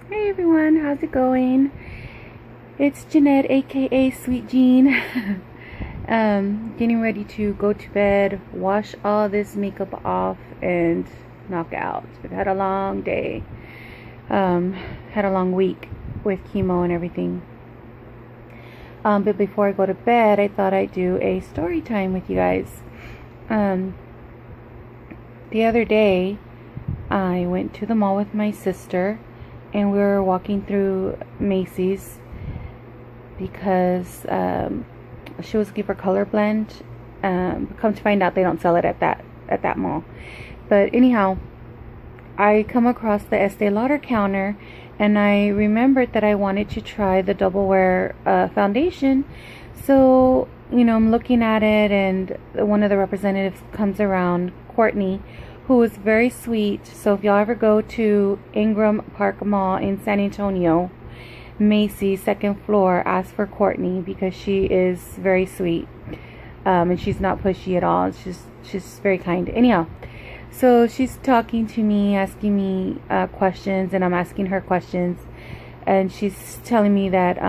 Hey everyone, how's it going? It's Jeanette, aka Sweet Jean. Getting ready to go to bed, wash all this makeup off, and knock out. I've had a long day. Had a long week with chemo and everything. But before I go to bed, I thought I'd do a story time with you guys. The other day, I went to the mall with my sister, and we were walking through Macy's because she was looking for color blend. Come to find out, they don't sell it at that mall. But anyhow, I come across the Estee Lauder counter, and I remembered that I wanted to try the Double Wear foundation. So I'm looking at it, and one of the representatives comes around, Courtney, who was very sweet. So if y'all ever go to Ingram Park Mall in San Antonio, Macy's second floor, ask for Courtney because she is very sweet, and she's not pushy at all. She's very kind. Anyhow, so she's talking to me, asking me questions, and I'm asking her questions, and she's telling me that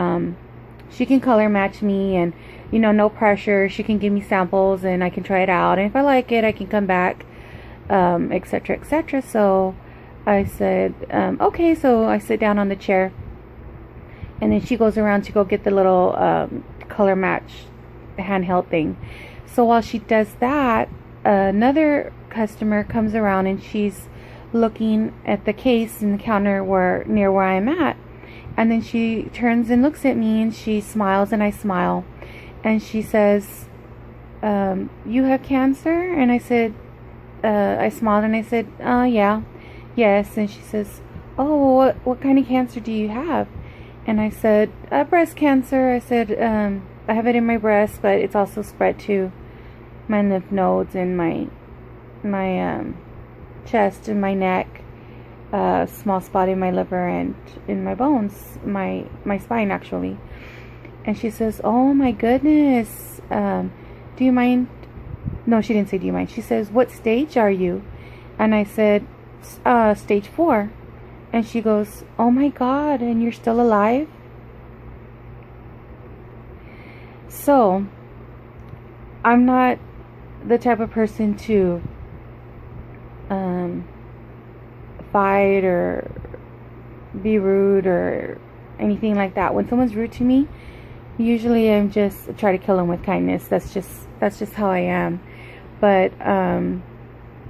she can color match me, and no pressure. She can give me samples, and I can try it out, and if I like it, I can come back, etc., etc. So I said, okay. So I sit down on the chair, and then she goes around to go get the little color match handheld thing. So while she does that, another customer comes around, and she's looking at the case in the counter near where I'm at. And then she turns and looks at me, and she smiles, and I smile. And she says, you have cancer? And I said, I smiled, and I said, yeah, yes. And she says, oh, what kind of cancer do you have? And I said, breast cancer. I said, I have it in my breast, but it's also spread to my lymph nodes and my chest and my neck, small spot in my liver and in my bones, my spine actually. And she says, oh my goodness, do you mind? No, she didn't say do you mind. She says, what stage are you? And I said, stage 4. And she goes, oh my God, and you're still alive? So I'm not the type of person to fight or be rude or anything like that. When someone's rude to me, usually I'm just try to kill them with kindness. That's just how I am. But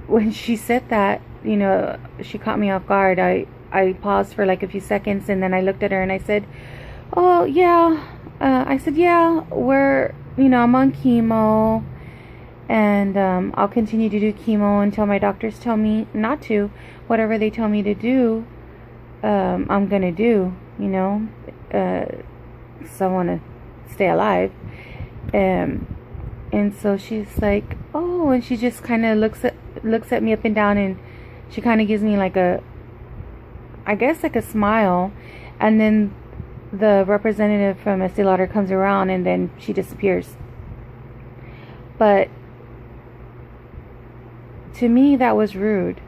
when she said that, she caught me off guard. I paused for like a few seconds, and then I looked at her and I said, oh yeah, I said, yeah, I'm on chemo, and I'll continue to do chemo until my doctors tell me not to. Whatever they tell me to do, I'm gonna do, so I want to stay alive. And so she's like, oh, and she just kind of looks at me up and down, and she kind of gives me like a smile, and then the representative from Estee Lauder comes around, and then she disappears. But to me, that was rude.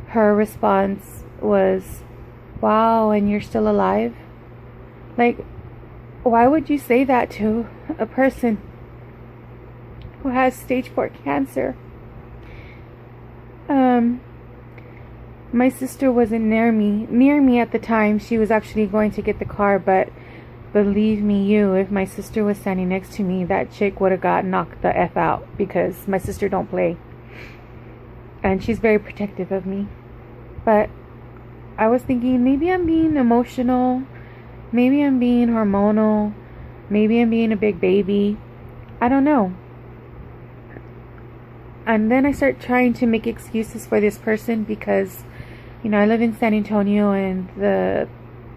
Her response was, wow, and you're still alive? Like, why would you say that to a person who has stage 4 cancer? My sister wasn't near me at the time. She was actually going to get the car, but believe me, if my sister was standing next to me, that chick would have got knocked the F out, because my sister don't play. And she's very protective of me. But I was thinking, maybe I'm being emotional, maybe I'm being hormonal, maybe I'm being a big baby. I don't know. And then I start trying to make excuses for this person because, I live in San Antonio, and the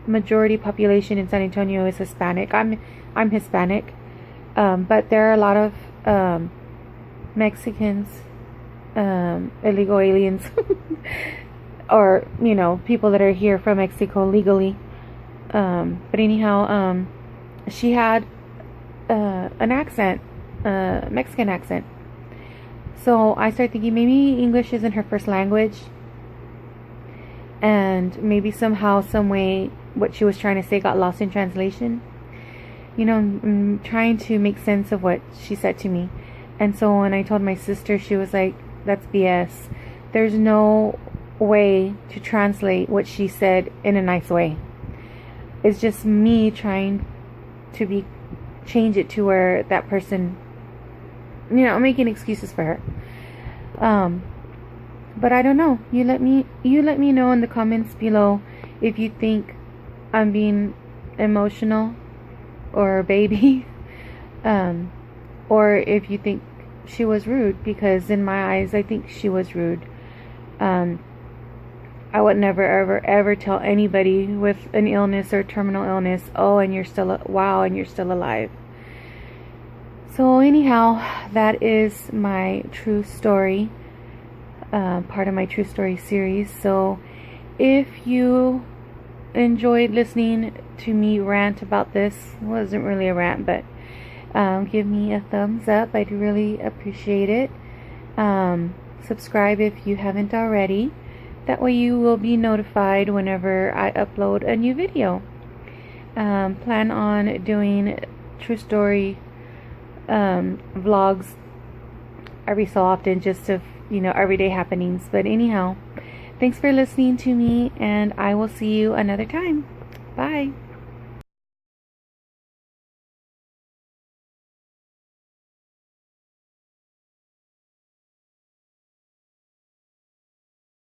majority population in San Antonio is Hispanic. I'm Hispanic, but there are a lot of Mexicans, illegal aliens, or people that are here from Mexico legally. But anyhow, she had an accent, Mexican accent. So I started thinking maybe English isn't her first language. and maybe somehow, some way, what she was trying to say got lost in translation. You know, I'm trying to make sense of what she said to me. And so when I told my sister, she was like, that's BS. There's no way to translate what she said in a nice way. It's just me trying to change it to where that person, you know, making excuses for her. But I don't know. You let me know in the comments below if you think I'm being emotional or a baby, or if you think she was rude, because in my eyes I think she was rude. I would never ever tell anybody with an illness or terminal illness, oh, and you're still and you're still alive. So anyhow, that is my true story, part of my true story series. So if you enjoyed listening to me rant about this, it wasn't really a rant, but give me a thumbs up. I'd really appreciate it. Subscribe if you haven't already. That way you will be notified whenever I upload a new video. Plan on doing true story vlogs every so often, just of, you know, everyday happenings. But anyhow, thanks for listening to me, and I will see you another time. Bye.